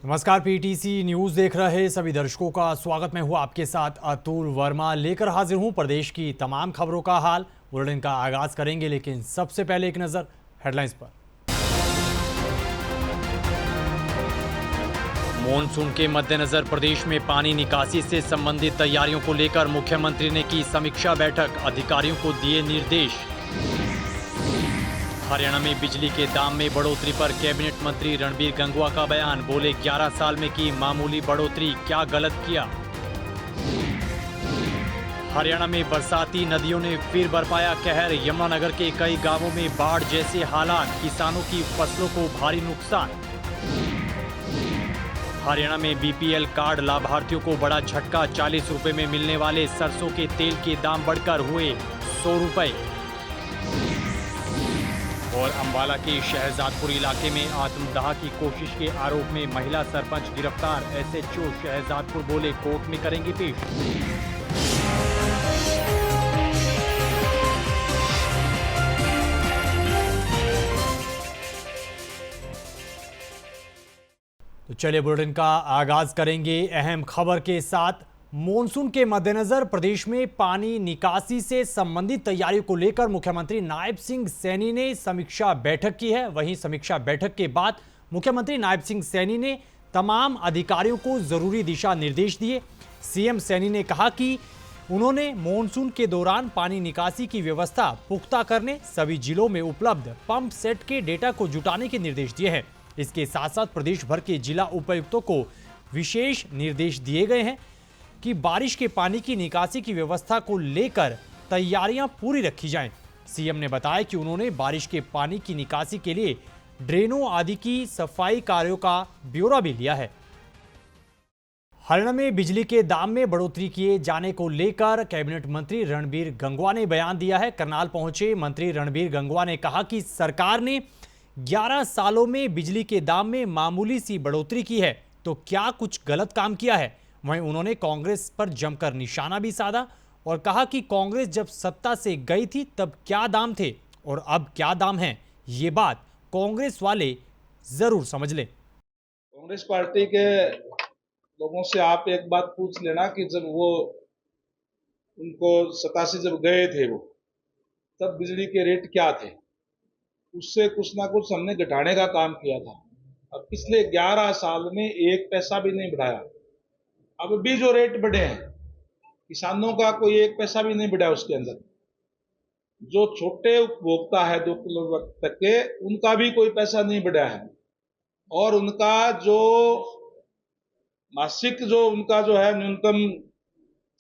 नमस्कार, PTC news देख रहे सभी दर्शकों का स्वागत। मैं हूं आपके साथ अतुल वर्मा, लेकर हाजिर हूं प्रदेश की तमाम खबरों का हाल। बुलेटिन का आगाज करेंगे, लेकिन सबसे पहले एक नजर हेडलाइंस पर। मॉनसून के मद्देनजर प्रदेश में पानी निकासी से संबंधित तैयारियों को लेकर मुख्यमंत्री ने की समीक्षा बैठक, अधिकारियों को दिए निर्देश। हरियाणा में बिजली के दाम में बढ़ोतरी पर कैबिनेट मंत्री रणबीर गंगवा का बयान, बोले 11 साल में की मामूली बढ़ोतरी, क्या गलत किया। हरियाणा में बरसाती नदियों ने फिर बरपाया कहर, यमुनानगर के कई गांवों में बाढ़ जैसे हालात, किसानों की फसलों को भारी नुकसान। हरियाणा में बीपीएल कार्ड लाभार्थियों को बड़ा झटका, 40 रुपए में मिलने वाले सरसों के तेल के दाम बढ़कर हुए 100 रुपए। और अंबाला के शहजादपुर इलाके में आत्मदाह की कोशिश के आरोप में महिला सरपंच गिरफ्तार, एसएचओ शहजादपुर बोले कोर्ट में करेंगे पेश। तो चलिए बुलेटिन का आगाज करेंगे अहम खबर के साथ। मॉनसून के मद्देनजर प्रदेश में पानी निकासी से संबंधित तैयारियों को लेकर मुख्यमंत्री नायब सिंह सैनी ने समीक्षा बैठक की है। वहीं समीक्षा बैठक के बाद मुख्यमंत्री नायब सिंह सैनी ने तमाम अधिकारियों को जरूरी दिशा निर्देश दिए। सीएम सैनी ने कहा कि उन्होंने मॉनसून के दौरान पानी निकासी की व्यवस्था पुख्ता करने, सभी जिलों में उपलब्ध पंप सेट के डेटा को जुटाने के निर्देश दिए हैं। इसके साथ साथ प्रदेश भर के जिला उपायुक्तों को विशेष निर्देश दिए गए हैं कि बारिश के पानी की निकासी की व्यवस्था को लेकर तैयारियां पूरी रखी जाएं। सीएम ने बताया कि उन्होंने बारिश के पानी की निकासी के लिए ड्रेनों आदि की सफाई कार्यों का ब्यौरा भी लिया है। हरियाणा में बिजली के दाम में बढ़ोतरी किए जाने को लेकर कैबिनेट मंत्री रणबीर गंगवा ने बयान दिया है। करनाल पहुंचे मंत्री रणबीर गंगवा ने कहा कि सरकार ने 11 सालों में बिजली के दाम में मामूली सी बढ़ोतरी की है, तो क्या कुछ गलत काम किया है। वहीं उन्होंने कांग्रेस पर जमकर निशाना भी साधा और कहा कि कांग्रेस जब सत्ता से गई थी तब क्या दाम थे और अब क्या दाम हैं, ये बात कांग्रेस वाले जरूर समझ लें। कांग्रेस पार्टी के लोगों से आप एक बात पूछ लेना कि जब वो उनको सत्ता से जब गए थे वो तब बिजली के रेट क्या थे, उससे कुछ ना कुछ हमने घटाने का काम किया था। अब पिछले 11 साल में एक पैसा भी नहीं बढ़ाया। अब भी जो रेट बढ़े हैं किसानों का कोई एक पैसा भी नहीं बढ़ा, उसके अंदर जो छोटे उपभोक्ता है 2 किलो तक के, उनका भी कोई पैसा नहीं बढ़ा है। और उनका जो मासिक जो उनका जो है न्यूनतम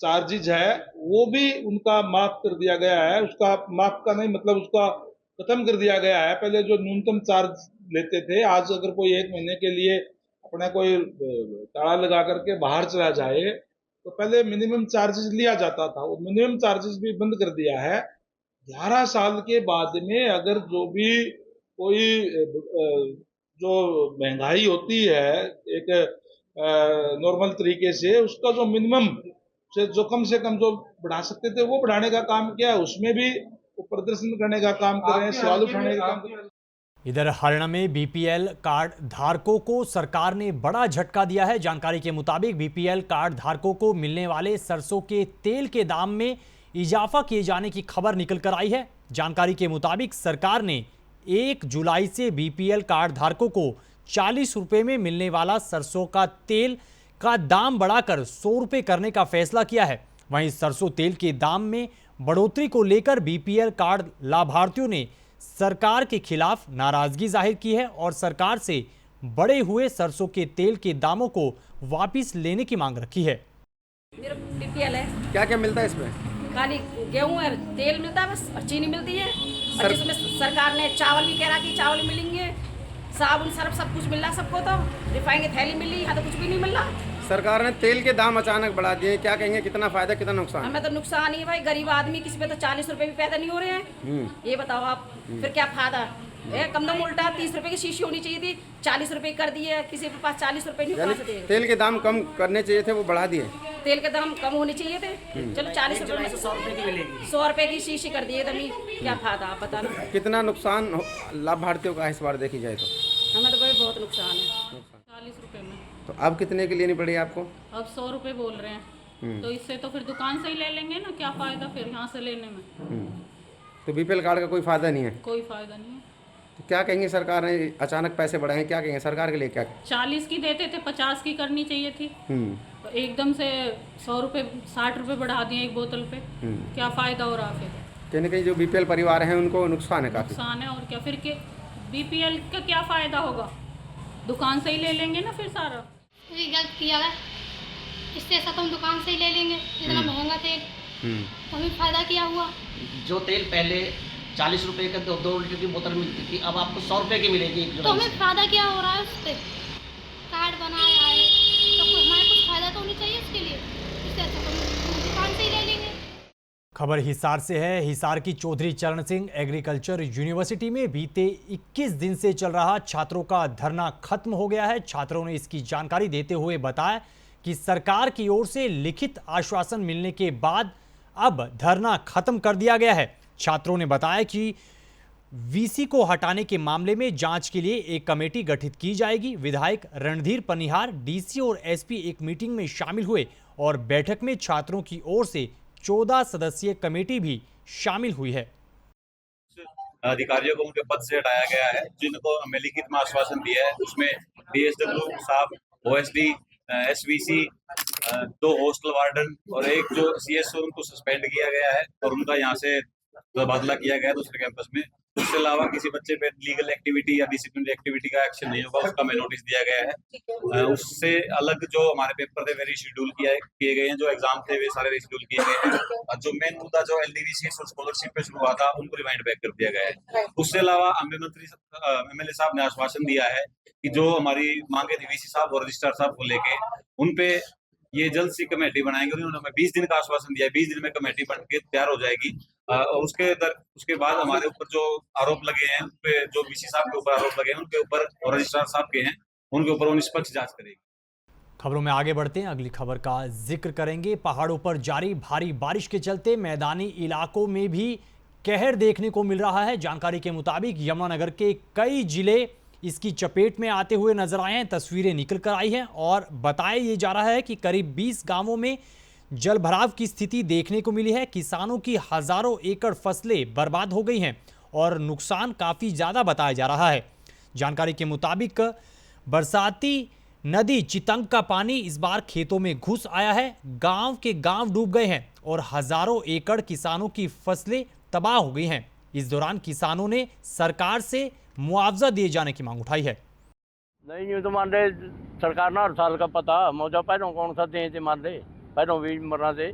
चार्जेज है वो भी उनका माफ कर दिया गया है। उसका माफ का नहीं मतलब उसका खत्म कर दिया गया है। पहले जो न्यूनतम चार्ज लेते थे, आज अगर कोई 1 महीने के लिए अपना कोई ताला लगा करके बाहर चला जाए तो पहले मिनिमम चार्जेस लिया जाता था, वो मिनिमम चार्जेस भी बंद कर दिया है। 11 साल के बाद में अगर जो भी कोई जो महंगाई होती है एक नॉर्मल तरीके से, उसका जो मिनिमम जो कम से कम जो बढ़ा सकते थे वो बढ़ाने का काम किया है। उसमें भी प्रदर्शन करने का काम कर रहे हैं, सवाल उठाने का काम कर रहे हैं। इधर हरियाणा में बीपीएल कार्ड धारकों को सरकार ने बड़ा झटका दिया है। जानकारी के मुताबिक बीपीएल कार्ड धारकों को मिलने वाले सरसों के तेल के दाम में इजाफा किए जाने की खबर निकल कर आई है। जानकारी के मुताबिक सरकार ने 1 जुलाई से बीपीएल कार्ड धारकों को 40 रुपए में मिलने वाला सरसों का तेल का दाम बढ़ाकर 100 रुपए करने का फैसला किया है। वहीं सरसों तेल के दाम में बढ़ोतरी को लेकर बीपीएल कार्ड लाभार्थियों ने सरकार के खिलाफ नाराजगी जाहिर की है और सरकार से बढ़े हुए सरसों के तेल के दामों को वापस लेने की मांग रखी है। मेरा बीपीएल है। क्या क्या मिलता है इसमें? खाली गेहूं है, तेल मिलता है बस, और चीनी मिलती है। और जिसमें सरकार ने चावल भी कह रहा कि चावल मिलेंगे, साबुन सर्फ सब कुछ मिल रहा सबको, तो रिफाइन की थैली मिल रही, यहाँ तो कुछ भी नहीं मिल रहा। सरकार ने तेल के दाम अचानक बढ़ा दिए, क्या कहेंगे, कितना फायदा कितना नुकसान? हमें तो नुकसान ही है भाई, गरीब आदमी किसी पे तो 40 रुपए भी पैदा नहीं हो रहे हैं। ये बताओ आप, फिर क्या फायदा? कम दम उल्टा 30 रुपए की शीशी होनी चाहिए थी, 40 रुपए कर दिए। किसी के पास 40 रुपए नहीं पहुंच सकते। तेल के दाम कम करने चाहिए थे, वो बढ़ा दिए। तेल के दाम कम होने चाहिए थे, चलो 40 रुपए में 100 रुपए की मिलेगी, 100 रुपए की शीशी कर दिए तभी। क्या फायदा आप बता दो। कितना नुकसान लाभार्थियों का इस बार देखी जाए तो? हमें तो भाई बहुत नुकसान है। 40 रुपए में तो अब कितने की लेनी पड़ी आपको? अब 100 रुपये बोल रहे हैं, तो इससे तो फिर दुकान से ही ले लेंगे ना, क्या फ़ायदा फिर यहाँ से लेने में। तो बीपीएल कार्ड का कोई फ़ायदा नहीं है? कोई फ़ायदा नहीं है। तो क्या कहेंगे, सरकार ने अचानक पैसे बढ़ाए हैं, क्या कहेंगे सरकार के लिए? क्या 40 की देते थे, 50 की करनी चाहिए थी, तो एकदम से 100 रुपये 60 रुपये बढ़ा दिए एक बोतल पे। क्या फ़ायदा हो रहा फिर? कहीं ना कहीं जो बीपीएल परिवार हैं उनको नुकसान है, काफ़ी नुकसान है। और क्या फिर के बीपीएल का क्या फ़ायदा होगा? दुकान से ही ले लेंगे ना फिर सारा। ये गलत किया है, इससे ऐसा तो हम दुकान से ही ले लेंगे, इतना महंगा तेल, तो हमें फ़ायदा क्या हुआ? जो तेल पहले 40 रुपए का 2 लीटर की बोतल मिलती थी, अब आपको 100 रुपए की मिलेगी। तो हमें फ़ायदा क्या हो रहा है उससे? कार्ड बनाया है तो हमारे कुछ फ़ायदा तो होनी चाहिए उसके लिए, इससे अच्छा तो हम दुकान से ही ले लेंगे। खबर हिसार से है। हिसार की चौधरी चरण सिंह एग्रीकल्चर यूनिवर्सिटी में बीते 21 दिन से चल रहा छात्रों का धरना खत्म हो गया है। छात्रों ने इसकी जानकारी देते हुए बताया कि सरकार की ओर से लिखित आश्वासन मिलने के बाद अब धरना खत्म कर दिया गया है। छात्रों ने बताया कि वीसी को हटाने के मामले में जांच के लिए एक कमेटी गठित की जाएगी। विधायक रणधीर पनिहार, डीसी और एसपी एक मीटिंग में शामिल हुए और बैठक में छात्रों की ओर से 14 सदस्यीय कमेटी भी शामिल हुई है। अधिकारियों को उनके पद से हटाया गया है, जिनको हमें लिखित में आश्वासन दिया है। उसमें डीएसडब्ल्यू साहब, ओएसडी, एसवीसी, 2 हॉस्टल वार्डन और एक जो सीएसओ, उनको सस्पेंड किया गया है और उनका यहाँ से तबादला किया गया है दूसरे कैंपस में। उसके अलावा किसी बच्चे पे लीगल एक्टिविटी या डिसिप्लिनरी एक्टिविटी का एक्शन नहीं होगा, उसका हमें नोटिस दिया गया है। उससे अलग जो हमारे पेपर थे वे रिशेड्यूल किए गए हैं, जो एग्जाम थे वे सारे रिशेड्यूल किए गए हैं। और जो मेन मुद्दा जो एलडीवी और स्कॉलरशिप पे शुरू हुआ था, उनको रिमाइंड बैक कर दिया गया है। उससे अलावा एमएलए साहब ने आश्वासन दिया है कि जो हमारी मांगे थी वीसी साहब और रजिस्ट्रार साहब को लेके, उनपे ये जल्द सी कमेटी बनाएंगे। उन्होंने हमें 20 दिन का आश्वासन दिया है, 20 दिन में कमेटी बन के तैयार हो जाएगी। और उसके बाद हमारे ऊपर जो आरोप लगे हैं, उनपे जो वीसी साहब के ऊपर आरोप लगे हैं उनके ऊपर, और रजिस्ट्रार साहब के हैं उनके ऊपर, वो निष्पक्ष जांच करेगी। खबरों में आगे बढ़ते हैं। अगली खबर का जिक्र करेंगे। पहाड़ों पर जारी भारी बारिश के चलते मैदानी इलाकों में भी कहर देखने को मिल रहा है। जानकारी के मुताबिक यमुनानगर के कई जिले इसकी चपेट में आते हुए नजर आए हैं। तस्वीरें निकल कर आई हैं और बताया ये जा रहा है कि करीब 20 गांवों में जलभराव की स्थिति देखने को मिली है। किसानों की हजारों एकड़ फसलें बर्बाद हो गई हैं और नुकसान काफ़ी ज़्यादा बताया जा रहा है। जानकारी के मुताबिक बरसाती नदी चितंग का पानी इस बार खेतों में घुस आया है। गांव के गांव डूब गए हैं और हजारों एकड़ किसानों की फसलें तबाह हो गई हैं। इस दौरान किसानों ने सरकार से मुआवजा दिए जाने की मांग उठाई है। नहीं यूँ तो मान रहे सरकार ना हर साल का पता मौजा पहलों कौन सा दें थे, मान रहे पहलों भी मरा थे।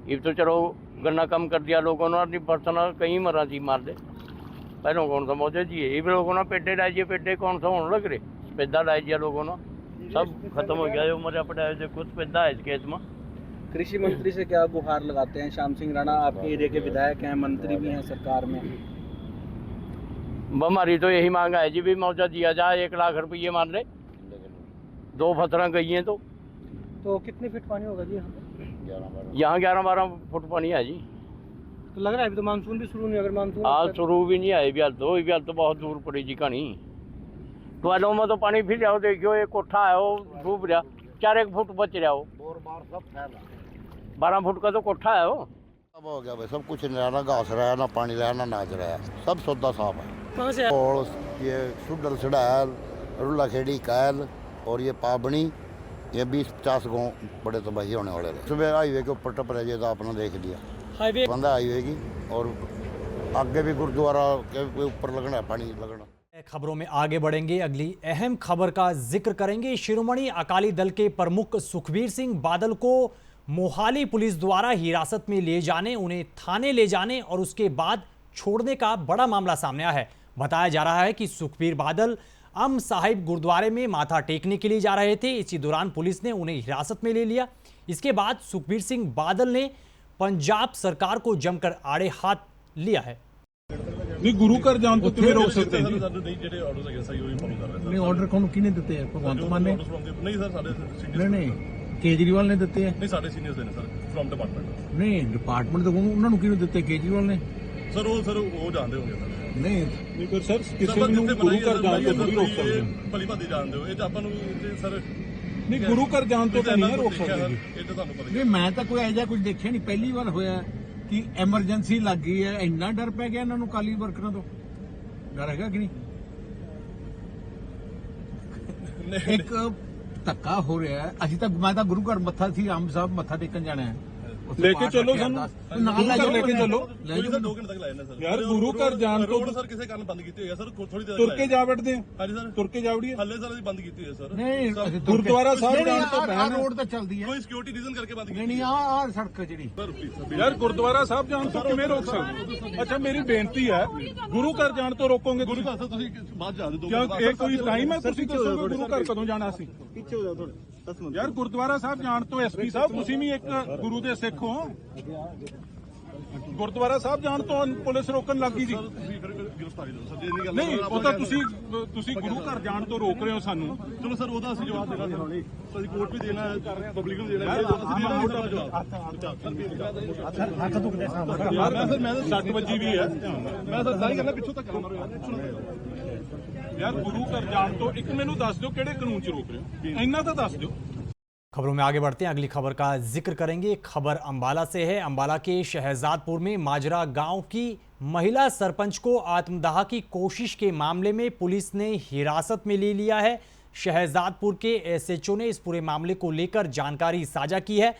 ये तो चलो गन्ना कम कर दिया लोगों ने, अपनी फसना कहीं मरा थी मार दे। पहलों कौन सा मौजा जी ये भी लोगों ने पेटे लाइए, पेटे कौन सा होने लग रहे, पैदा लाई दिया लोगों ने, सब खत्म हो गया। जो मरा पड़ा है कुछ पैदा है इस खेत में। कृषि मंत्री से क्या गुहार लगाते हैं? श्याम सिंह राणा आपके एरिया के विधायक हैं, मंत्री भी हैं सरकार में। हमारी तो यही मांग है जी, भी मुआवजा दिया जाए। 1 लाख रुपये मान ले, 2 फसलें गई हैं। तो कितने फीट पानी होगा जी यहाँ 11-12 फुट पानी है जी। तो लग रहा है अभी तो मानसून भी शुरू नहीं, अगर मानसून आज शुरू भी नहीं आए, भी तो बहुत दूर पड़ी जी कहानी। टोलों में तो पानी फिर जाओ, देखियो एक कोठा है वो डूब रहा, 4-1 फुट बच रहा हो, 12 फुट का तो कोठा है वो। अब हो गया भाई, सब कुछ नहीं, ना घास रहा है, ना पानी रहा, ना नाच रहा है, सब सौदा साफ है। कहाँ से और ये सुडल सड़ैल, रुला खेड़ी कैल और ये पाबनी, ये 20-50 गाँव बड़े तबाही होने वाले थे। सुबह हाईवे के ऊपर टप रहे, तो आपने देख लिया हाईवे बंदा हाईवे की, और आगे भी गुरुद्वारा के ऊपर लगना है पानी लगना। खबरों में आगे बढ़ेंगे। अगली अहम खबर का जिक्र करेंगे। शिरोमणि अकाली दल के प्रमुख सुखबीर सिंह बादल को मोहाली पुलिस द्वारा हिरासत में ले जाने, उन्हें थाने ले जाने और उसके बाद छोड़ने का बड़ा मामला सामने आया है। बताया जा रहा है कि सुखबीर बादल अम साहिब गुरुद्वारे में माथा टेकने के लिए जा रहे थे। इसी दौरान पुलिस ने उन्हें हिरासत में ले लिया। इसके बाद सुखबीर सिंह बादल ने पंजाब सरकार को जमकर आड़े हाथ लिया है। नहीं गुरु घर जान तो तुम्हें रोक सकते हैं। नहीं ऑर्डर कौन किने देते हैं? भगवंत मान ने? नहीं सर, साढ़े नहीं केजरीवाल ने देते हैं। नहीं, साढ़े सीनियर्स ने सर, फ्रॉम डिपार्टमेंट। नहीं डिपार्टमेंट तो उन्होंने किने देते? केजरीवाल ने सर वो जानते होंगे सर। ਨਹੀਂ ਪਰ ਸਰ ਕਿਸੇ ਨੂੰ ਗੁਰੂ ਘਰ ਜਾਣ ਤੋਂ ਨਹੀਂ ਰੋਕ ਸਕਦੇ ਭਲੀ ਭਾਦੀ ਜਾਣਦੇ ਹੋ ਇਹ ਤਾਂ ਆਪਾਂ ਨੂੰ ਸਰ ਨਹੀਂ ਗੁਰੂ ਘਰ ਜਾਣ ਤੋਂ ਤਾਂ ਨਹੀਂ ਰੋਕ ਸਕਦੇ ਇਹ ਤਾਂ ਤੁਹਾਨੂੰ ਪਤਾ ਨਹੀਂ ਮੈਂ ਤਾਂ ਕੋਈ ਐਜਾ ਕੁਝ ਦੇਖਿਆ ਨਹੀਂ ਪਹਿਲੀ ਵਾਰ ਹੋਇਆ ਕਿ ਐਮਰਜੈਂਸੀ ਲੱਗ ਗਈ ਹੈ ਇੰਨਾ ਡਰ ਪੈ ਗਿਆ ਇਹਨਾਂ ਨੂੰ ਕਾਲੀ ਵਰਕਰਾਂ ਤੋਂ ਡਰ ਹੈਗਾ ਕਿ ਨਹੀਂ ਇੱਕ ਧੱਕਾ ਹੋ ਰਿਹਾ ਹੈ ਅਜੇ ਤੱਕ ਮੈਂ ਤਾਂ ਗੁਰੂ ਘਰ ਮੱਥਾ ਸੀ ਆਮ ਸਾਹਿਬ ਮੱਥਾ ਟੇਕਣ ਜਾਣਾ ਹੈ ਲੈ ਕੇ ਚੱਲੋ ਸਾਨੂੰ ਨਾਲ ਲੈ ਕੇ ਚੱਲੋ ਸਰ 2 ਘੰਟੇ ਤੱਕ ਲਾਇਆ ਸਰ ਯਾਰ ਗੁਰੂ ਘਰ ਜਾਣ ਤੋਂ ਸਰ ਕਿਸੇ ਕਾਰਨ ਬੰਦ ਕੀਤੀ ਹੋਈ ਹੈ ਸਰ ਥੋੜੀ ਦੇਰ ਤੁਰ ਕੇ ਜਾ ਵੜਦੇ ਆ ਹਾਂਜੀ ਸਰ ਤੁਰ ਕੇ ਜਾ ਵੜੀਏ ਹੱਲੇ ਸਰ ਅਸੀਂ ਬੰਦ ਕੀਤੀ ਹੋਈ ਹੈ ਸਰ ਨਹੀਂ ਗੁਰਦੁਆਰਾ ਸਾਹਿਬ ਜਾਣ ਤੋਂ ਪਹਿਲਾਂ ਰੋਡ ਤੇ ਚੱਲਦੀ ਹੈ ਕੋਈ ਸਿਕਿਉਰਿਟੀ ਰੀਜ਼ਨ ਕਰਕੇ ਬੰਦ ਕੀਤੀ ਨਹੀਂ ਆ ਸੜਕ ਜਿਹੜੀ ਯਾਰ ਗੁਰਦੁਆਰਾ ਸਾਹਿਬ ਜਾਣ ਤੋਂ ਕਿਵੇਂ ਰੋਕ ਸਕਦੇ ਅੱਛਾ ਮੇਰੀ ਬੇਨਤੀ ਹੈ ਗੁਰੂ ਘਰ ਜਾਣ ਤੋਂ ਰੋਕੋਗੇ ਗੁਰੂ ਘਰ ਤੋਂ ਤੁਸੀਂ ਬਾਅਦ ਜਾ ਦੇ ਕਿਉਂ ਇਹ ਕੋਈ ਟਾਈਮ ਹੈ ਤੁਸੀਂ ਦੱਸੋਗੇ ਗੁਰੂ ਘਰ ਕਦੋਂ ਜਾਣਾ ਸੀ ਪਿੱਛੇ ਹੋ ਜਾਓ ਥੋੜੇ ਯਾਰ ਗੁਰਦੁਆਰਾ ਸਾਹਿਬ ਜਾਣ ਤੋਂ ਐਸਪੀ ਸਾਹਿਬ ਤੁਸੀਂ ਵੀ ਇੱਕ ਗੁਰੂ ਦੇ ਸਿੱਖ ਹੋ ਗੁਰਦੁਆਰਾ ਸਾਹਿਬ ਜਾਣ ਤੋਂ ਪੁਲਿਸ ਰੋਕਣ ਲੱਗੀ ਜੀ ਨਹੀਂ ਉਹ ਤਾਂ ਤੁਸੀਂ ਗੁਰੂ ਘਰ ਜਾਣ ਤੋਂ ਰੋਕ ਰਹੇ ਹੋ ਸਾਨੂੰ ਚਲੋ ਸਰ ਉਹਦਾ ਅਸੀਂ ਜਵਾਬ ਦੇਣਾ ਅਸੀਂ ਕੋਰਟ ਵੀ ਦੇਣਾ ਪਬਲਿਕ ਨੂੰ ਦੇਣਾ ਹੱਥ ਦੁਖਦੇ ਸਾਹਮਣੇ ਯਾਰ ਮੈਂ ਤਾਂ 60 ਵਜੇ ਵੀ ਹੈ ਮੈਂ ਸਰ ਸਾਰੀ ਗੱਲਾਂ ਪਿੱਛੋਂ ਤੱਕ ਯਾਰ ਗੁਰੂ ਘਰ ਜਾਣ ਤੋਂ ਇੱਕ ਮੈਨੂੰ ਦੱਸ ਦਿਓ ਕਿਹੜੇ ਕਾਨੂੰਨ 'ਚ ਰੋਕ ਰਹੇ ਹੋ ਇੰਨਾ ਤਾਂ ਦੱਸ ਦਿਓ। खबरों में आगे बढ़ते हैं, अगली खबर का जिक्र करेंगे। खबर अंबाला से है। अंबाला के शहजादपुर में माजरा गांव की महिला सरपंच को आत्मदाह की कोशिश के मामले में पुलिस ने हिरासत में ले लिया है। शहजादपुर के एसएचओ ने इस पूरे मामले को लेकर जानकारी साझा की है।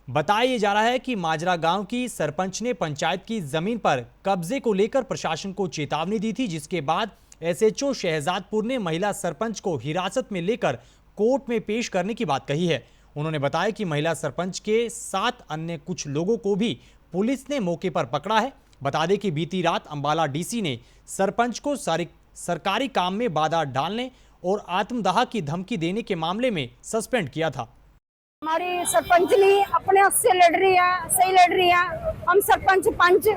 बताया जा रहा है कि माजरा गांव की सरपंच ने पंचायत की जमीन पर कब्जे को लेकर प्रशासन को चेतावनी दी थी, जिसके बाद एसएचओ शहजादपुर ने महिला सरपंच को हिरासत में लेकर कोर्ट में पेश करने की बात कही है। उन्होंने बताया कि महिला सरपंच के साथ अन्य कुछ लोगों को भी पुलिस ने मौके पर पकड़ा है। बता दें कि बीती रात अंबाला डीसी ने सरपंच को सरकारी काम में बाधा डालने और आत्मदाह की धमकी देने के मामले में सस्पेंड किया था। हमारी सरपंचनी अपने से लड़ रही है, सही लड़ रही है। हम सरपंच पंच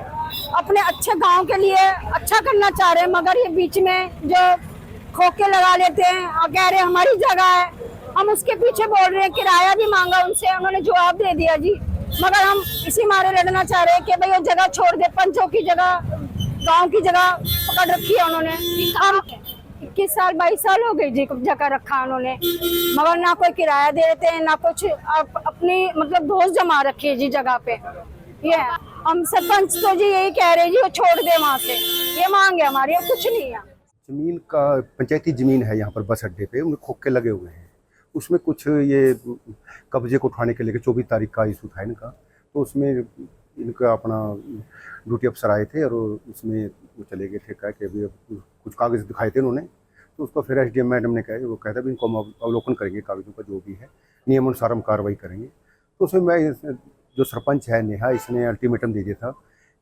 अपने अच्छे गांव के लिए अच्छा करना चाह रहे हैं, मगर ये बीच में जो खोखे लगा लेते हैं और कह रहे हैं हमारी जगह है। हम उसके पीछे बोल रहे हैं, किराया भी मांगा उनसे, उन्होंने जवाब दे दिया जी, मगर हम इसी मारे लड़ना चाह रहे हैं कि भाई वो जगह छोड़ दे। पंचों की जगह, गांव की जगह पकड़ रखी है उन्होंने। हम 21 साल 22 साल हो गए जी जगह रखा उन्होंने, मगर ना कोई किराया दे देते हैं ना कुछ। अपनी मतलब दोस्त जमा रखी है जी जगह पे। ये हम सरपंच तो जी यही कह रहे हैं जी वो छोड़ दे वहाँ से, ये मांग है हमारी, कुछ नहीं है। जमीन का पंचायती जमीन है यहाँ पर बस अड्डे पे, उनमें खोखे लगे हुए हैं। उसमें कुछ ये कब्जे को उठाने के लिए 24 तारीख का इशू था इनका, तो उसमें इनका अपना ड्यूटी अफसर आए थे और उसमें वो चले गए थे, कहा कि अभी कुछ कागज़ दिखाए थे उन्होंने, तो उसको फिर एसडीएम मैडम ने कहा, वो कहता भी इनको हम अवलोकन करेंगे कागज़ों का जो भी है, नियम अनुसार हम कार्रवाई करेंगे। तो उसमें मैं जो सरपंच है नेहा, इसने अल्टीमेटम दे दिया था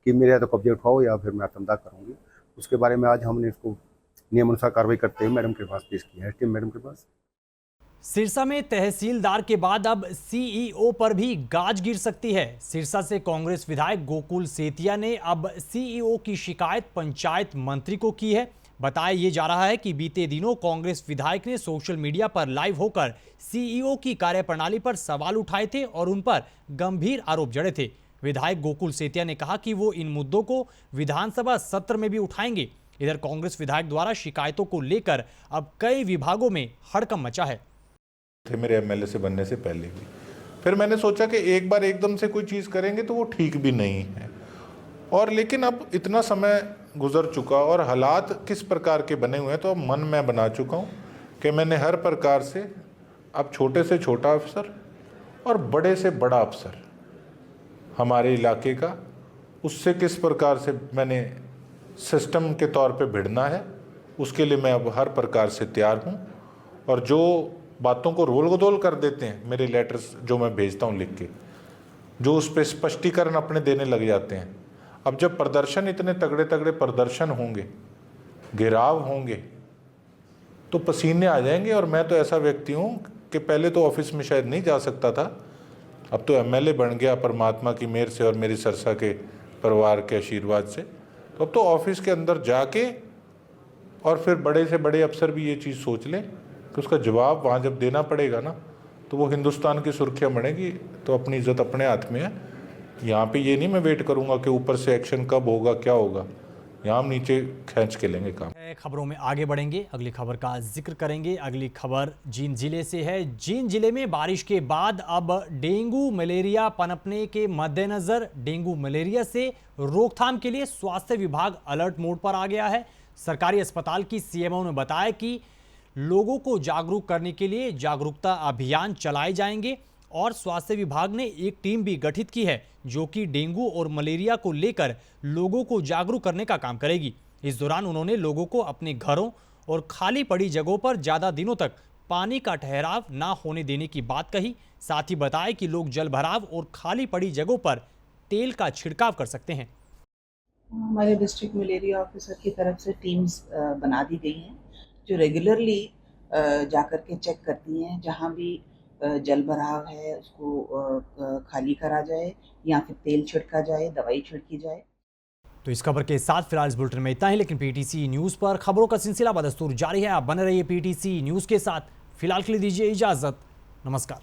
कि मेरे या तो कब्जे उठाओ या फिर मैं आत्मदाह करूँगी। उसके बारे में आज हमने इसको नियम अनुसार कार्रवाई करते हुए मैडम के पास पेश किया है, एसडीएम मैडम के पास। सिरसा में तहसीलदार के बाद अब सीईओ पर भी गाज गिर सकती है। सिरसा से कांग्रेस विधायक गोकुल सेतिया ने अब सीईओ की शिकायत पंचायत मंत्री को की है। बताया ये जा रहा है कि बीते दिनों कांग्रेस विधायक ने सोशल मीडिया पर लाइव होकर सीईओ की कार्यप्रणाली पर सवाल उठाए थे और उन पर गंभीर आरोप जड़े थे। विधायक गोकुल सेतिया ने कहा कि वो इन मुद्दों को विधानसभा सत्र में भी उठाएंगे। इधर कांग्रेस विधायक द्वारा शिकायतों को लेकर अब कई विभागों में हड़कंप मचा है। थे मेरे एमएलए से बनने से पहले भी, फिर मैंने सोचा कि एक बार एकदम से कोई चीज़ करेंगे तो वो ठीक भी नहीं है, और लेकिन अब इतना समय गुजर चुका और हालात किस प्रकार के बने हुए हैं, तो अब मन मैं बना चुका हूँ कि मैंने हर प्रकार से अब छोटे से छोटा अफसर और बड़े से बड़ा अफसर हमारे इलाके का, उससे किस प्रकार से मैंने सिस्टम के तौर पे भिड़ना है, उसके लिए मैं अब हर प्रकार से तैयार हूँ। और जो बातों को रोल गोदोल कर देते हैं मेरे लेटर्स जो मैं भेजता हूँ लिख के, जो उस पर स्पष्टीकरण अपने देने लग जाते हैं, अब जब प्रदर्शन इतने तगड़े तगड़े प्रदर्शन होंगे, घेराव होंगे, तो पसीने आ जाएंगे। और मैं तो ऐसा व्यक्ति हूँ कि पहले तो ऑफिस में शायद नहीं जा सकता था, अब तो एमएलए बन गया परमात्मा की मेहर से और मेरी सरसा के परिवार के आशीर्वाद से, तो अब तो ऑफिस के अंदर जाके और फिर बड़े से बड़े अफसर भी ये चीज़ सोच लें कि उसका जवाब वहाँ जब देना पड़ेगा ना, तो वो हिंदुस्तान की सुर्खियाँ बढ़ेगी। तो अपनी इज्जत अपने हाथ में है। यहाँ पे ये नहीं मैं वेट करूँगा कि ऊपर से एक्शन कब होगा क्या होगा, यहाँ हम नीचे खींच के लेंगे काम। खबरों में आगे बढ़ेंगे, अगली खबर का जिक्र करेंगे। अगली खबर जींद जिले से है। जींद जिले में बारिश के बाद अब डेंगू मलेरिया पनपने के मद्देनजर डेंगू मलेरिया से रोकथाम के लिए स्वास्थ्य विभाग अलर्ट मोड पर आ गया है। सरकारी अस्पताल की सीएमओ ने बताया कि लोगों को जागरूक करने के लिए जागरूकता अभियान चलाए जाएंगे और स्वास्थ्य विभाग ने एक टीम भी गठित की है जो कि डेंगू और मलेरिया को लेकर लोगों को जागरूक करने का काम करेगी। इस दौरान उन्होंने लोगों को अपने घरों और खाली पड़ी जगहों पर ज़्यादा दिनों तक पानी का ठहराव ना होने देने की बात कही। साथ ही बताया कि लोग जल भराव और खाली पड़ी जगहों पर तेल का छिड़काव कर सकते हैं। हमारे डिस्ट्रिक्ट मलेरिया ऑफिसर की तरफ से टीम्स बना दी गई हैं जो रेगुलरली जाकर के चेक करती हैं, जहां भी जल भराव है उसको खाली करा जाए या फिर तेल छिड़का जाए, दवाई छिड़की जाए। तो इस खबर के साथ फिलहाल इस बुलेटिन में इतना ही, लेकिन पीटीसी न्यूज़ पर खबरों का सिलसिला बदस्तूर जारी है। आप बने रहिए पीटीसी न्यूज़ के साथ। फिलहाल के लिए दीजिए इजाज़त। नमस्कार।